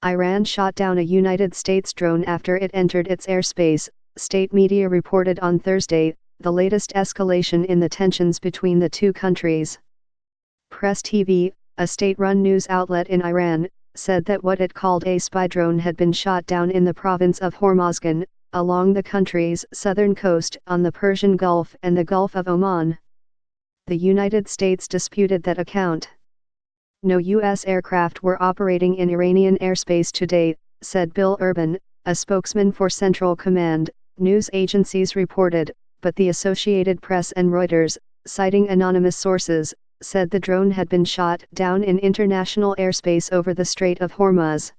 Iran shot down a United States drone after it entered its airspace, state media reported on Thursday, the latest escalation in the tensions between the two countries. Press TV, a state-run news outlet in Iran, said that what it called a spy drone had been shot down in the province of Hormozgan, along the country's southern coast on the Persian Gulf and the Gulf of Oman. The United States disputed that account. No U.S. aircraft were operating in Iranian airspace today, said Bill Urban, a spokesman for Central Command, news agencies reported, but the Associated Press and Reuters, citing anonymous sources, said the drone had been shot down in international airspace over the Strait of Hormuz.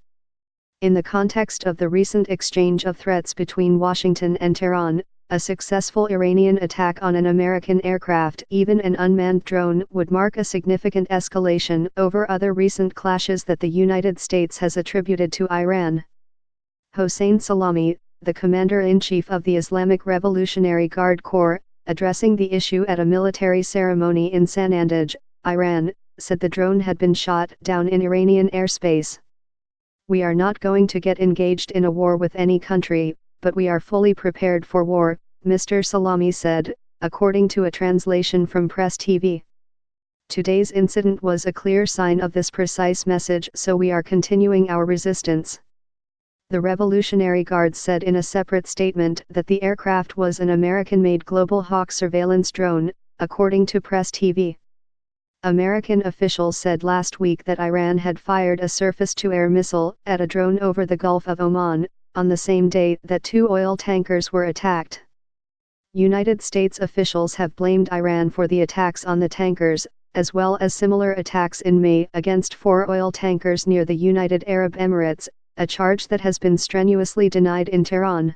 In the context of the recent exchange of threats between Washington and Tehran, a successful Iranian attack on an American aircraft, even an unmanned drone, would mark a significant escalation over other recent clashes that the United States has attributed to Iran. Hossein Salami, the commander-in-chief of the Islamic Revolutionary Guard Corps, addressing the issue at a military ceremony in Sanandaj, Iran, said the drone had been shot down in Iranian airspace. "We are not going to get engaged in a war with any country, but we are fully prepared for war," Mr. Salami said, according to a translation from Press TV. "Today's incident was a clear sign of this precise message, so we are continuing our resistance." The Revolutionary Guard said in a separate statement that the aircraft was an American-made Global Hawk surveillance drone, according to Press TV. American officials said last week that Iran had fired a surface-to-air missile at a drone over the Gulf of Oman, on the same day that two oil tankers were attacked. United States officials have blamed Iran for the attacks on the tankers, as well as similar attacks in May against 4 oil tankers near the United Arab Emirates, a charge that has been strenuously denied in Tehran.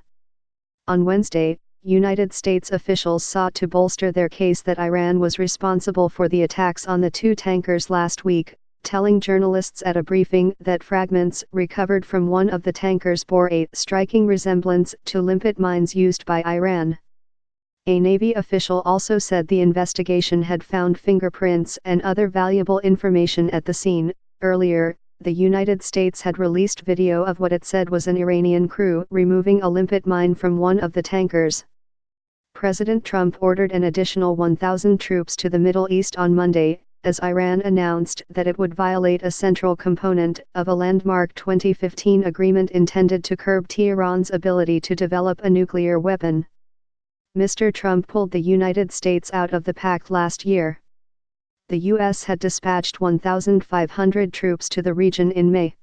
On Wednesday, United States officials sought to bolster their case that Iran was responsible for the attacks on the 2 tankers last week, telling journalists at a briefing that fragments recovered from one of the tankers bore a striking resemblance to limpet mines used by Iran. A Navy official also said the investigation had found fingerprints and other valuable information at the scene. Earlier, the United States had released video of what it said was an Iranian crew removing a limpet mine from one of the tankers. President Trump ordered an additional 1,000 troops to the Middle East on Monday, as Iran announced that it would violate a central component of a landmark 2015 agreement intended to curb Tehran's ability to develop a nuclear weapon. Mr. Trump pulled the United States out of the pact last year. The U.S. had dispatched 1,500 troops to the region in May.